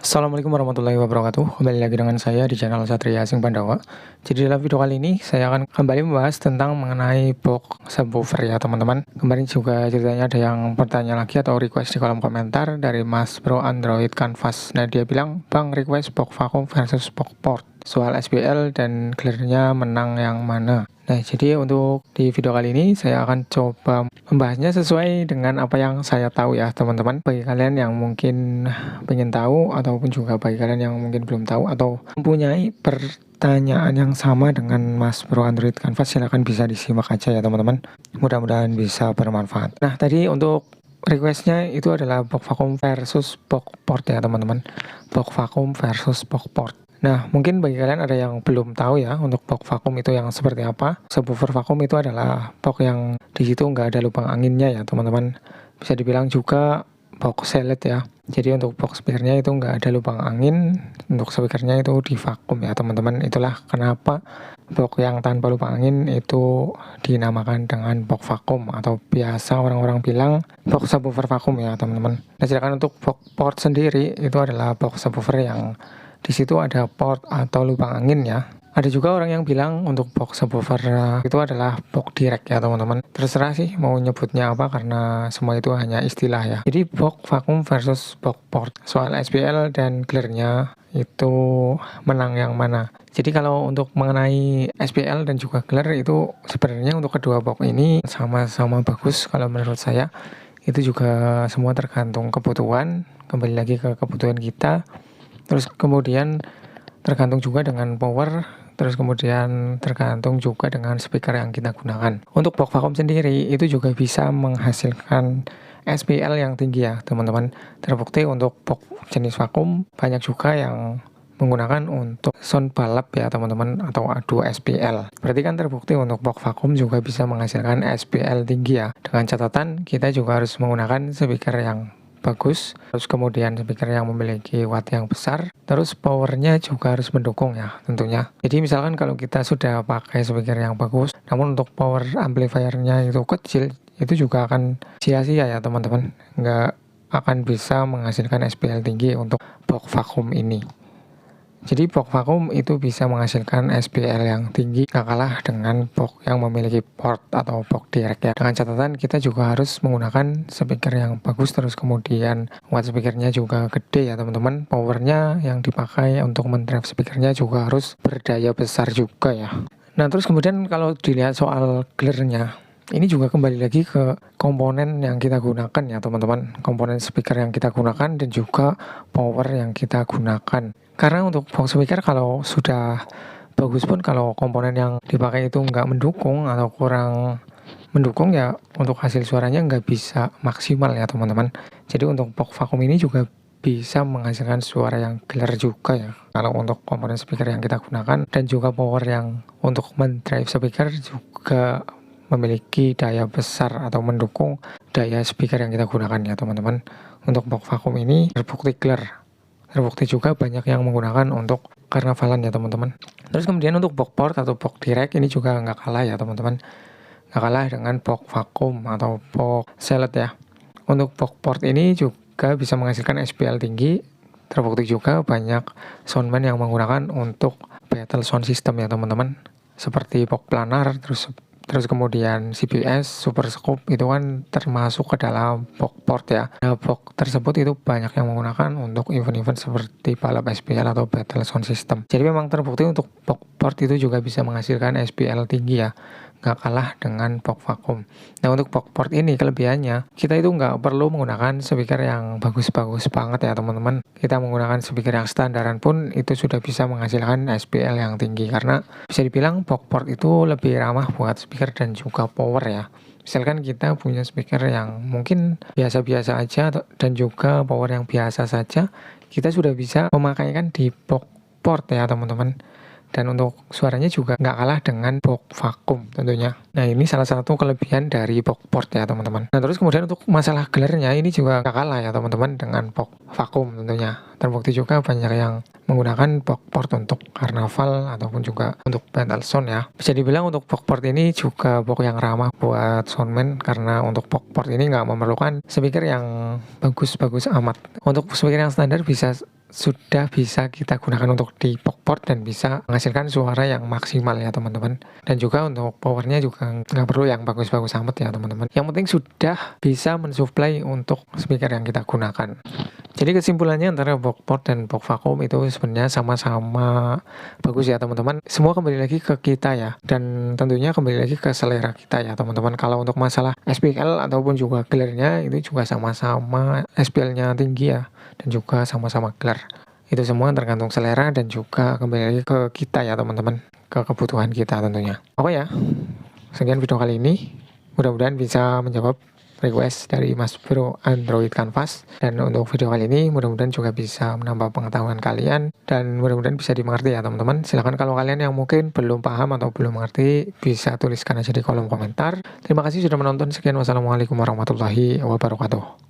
Assalamualaikum warahmatullahi wabarakatuh. Kembali lagi dengan saya di channel Satria Sing Pandawa. Jadi dalam video kali ini saya akan kembali membahas tentang mengenai box subwoofer ya teman-teman. Kemarin juga ceritanya ada yang bertanya lagi atau request di kolom komentar dari Mas Bro Android Canvas. Nah dia bilang, "Bang, request box vacuum versus box port. Soal SPL dan clearnya menang yang mana?" Nah, jadi untuk di video kali ini saya akan coba membahasnya sesuai dengan apa yang saya tahu ya teman-teman. Bagi kalian yang mungkin pengen tahu ataupun juga bagi kalian yang mungkin belum tahu atau mempunyai pertanyaan yang sama dengan Mas Bro Android Canvas, silahkan bisa disimak aja ya teman-teman. Mudah-mudahan bisa bermanfaat. Nah, tadi untuk requestnya itu adalah box vacuum versus box port ya teman-teman. Box vacuum versus box port. Nah, mungkin bagi kalian ada yang belum tahu ya untuk box vacuum itu yang seperti apa. Subwoofer vacuum itu adalah box yang di situ nggak ada lubang anginnya ya teman-teman. Bisa dibilang juga box salad ya. Jadi untuk box speakernya itu nggak ada lubang angin. Untuk speakernya itu di vakum ya teman-teman. Itulah kenapa box yang tanpa lubang angin itu dinamakan dengan box vakum atau biasa orang-orang bilang box subwoofer vakum ya teman-teman. Nah, sedangkan untuk box port sendiri itu adalah box subwoofer yang di situ ada port atau lubang angin ya. Ada juga orang yang bilang untuk box subwoofer itu adalah box direct ya teman-teman. Terserah sih mau nyebutnya apa karena semua itu hanya istilah ya. Jadi box vacuum versus box port. Soal SPL dan clearnya itu menang yang mana. Jadi kalau untuk mengenai SPL dan juga clear itu sebenarnya untuk kedua box ini sama-sama bagus kalau menurut saya. Itu juga semua tergantung kebutuhan, kembali lagi ke kebutuhan kita. Terus kemudian tergantung juga dengan power, terus kemudian tergantung juga dengan speaker yang kita gunakan. Untuk box vacuum sendiri itu juga bisa menghasilkan SPL yang tinggi ya teman-teman. Terbukti untuk box jenis vacuum banyak juga yang menggunakan untuk sound balap ya teman-teman atau adu SPL. Berarti kan terbukti untuk box vacuum juga bisa menghasilkan SPL tinggi ya. Dengan catatan kita juga harus menggunakan speaker yang bagus, terus kemudian speaker yang memiliki watt yang besar, terus powernya juga harus mendukung ya tentunya. Jadi misalkan kalau kita sudah pakai speaker yang bagus, namun untuk power amplifiernya itu kecil, itu juga akan sia-sia ya teman-teman, nggak akan bisa menghasilkan SPL tinggi untuk box vacuum ini. Jadi box vacuum itu bisa menghasilkan SPL yang tinggi, gak kalah dengan box yang memiliki port atau box direct ya. Dengan catatan kita juga harus menggunakan speaker yang bagus, terus kemudian watt speakernya juga gede ya teman-teman. Powernya yang dipakai untuk mendrive speakernya juga harus berdaya besar juga ya. Nah terus kemudian kalau dilihat soal clearnya, ini juga kembali lagi ke komponen yang kita gunakan ya teman-teman. Komponen speaker yang kita gunakan dan juga power yang kita gunakan. Karena untuk box speaker kalau sudah bagus pun kalau komponen yang dipakai itu nggak mendukung atau kurang mendukung ya untuk hasil suaranya nggak bisa maksimal ya teman-teman. Jadi untuk box vacuum ini juga bisa menghasilkan suara yang clear juga ya. Kalau untuk komponen speaker yang kita gunakan dan juga power yang untuk mendrive speaker juga memiliki daya besar atau mendukung daya speaker yang kita gunakan ya teman-teman. Untuk box vacuum ini terbukti clear. Terbukti juga banyak yang menggunakan untuk karnavalan ya teman-teman. Terus kemudian untuk box port atau box direct ini juga nggak kalah ya teman-teman. Nggak kalah dengan box vacuum atau box salad ya. Untuk box port ini juga bisa menghasilkan SPL tinggi. Terbukti juga banyak soundman yang menggunakan untuk battle sound system ya teman-teman. Seperti box planar, terus kemudian CBS, Super Scope itu kan termasuk ke dalam box port ya. Nah, box tersebut itu banyak yang menggunakan untuk event-event seperti balap SPL atau battle sound system. Jadi memang terbukti untuk box port itu juga bisa menghasilkan SPL tinggi ya. Nggak kalah dengan box vacuum. Nah untuk box port ini kelebihannya kita itu nggak perlu menggunakan speaker yang bagus-bagus banget ya teman-teman. Kita menggunakan speaker yang standaran pun itu sudah bisa menghasilkan SPL yang tinggi karena bisa dibilang box port itu lebih ramah buat speaker dan juga power ya. Misalkan kita punya speaker yang mungkin biasa-biasa aja dan juga power yang biasa saja, kita sudah bisa memakaikan di box port ya teman-teman. Dan untuk suaranya juga nggak kalah dengan box vacuum tentunya. Nah ini salah satu kelebihan dari box port ya teman-teman. Nah terus kemudian untuk masalah gelarnya ini juga nggak kalah ya teman-teman dengan box vacuum tentunya. Terbukti juga banyak yang menggunakan box port untuk karnaval ataupun juga untuk battle sound ya. Bisa dibilang untuk box port ini juga box yang ramah buat soundman karena untuk box port ini nggak memerlukan speaker yang bagus-bagus amat. Untuk speaker yang standar bisa sudah bisa kita gunakan untuk di boxport dan bisa menghasilkan suara yang maksimal ya teman-teman. Dan juga untuk powernya juga nggak perlu yang bagus-bagus amat ya teman-teman. Yang penting sudah bisa mensuplai untuk speaker yang kita gunakan. Jadi kesimpulannya antara boxport dan box vacuum itu sebenarnya sama-sama bagus ya teman-teman. Semua kembali lagi ke kita ya, dan tentunya kembali lagi ke selera kita ya teman-teman. Kalau untuk masalah SPL ataupun juga gelarnya itu juga sama-sama SPL-nya tinggi ya, dan juga sama-sama gelar. Itu semua tergantung selera dan juga kembali lagi ke kita ya teman-teman, ke kebutuhan kita tentunya. Oke ya, sekian video kali ini. Mudah-mudahan bisa menjawab request dari Mas Bro Android Canvas. Dan untuk video kali ini mudah-mudahan juga bisa menambah pengetahuan kalian dan mudah-mudahan bisa dimengerti ya teman-teman. Silahkan kalau kalian yang mungkin belum paham atau belum mengerti bisa tuliskan aja di kolom komentar. Terima kasih sudah menonton. Sekian, wassalamualaikum warahmatullahi wabarakatuh.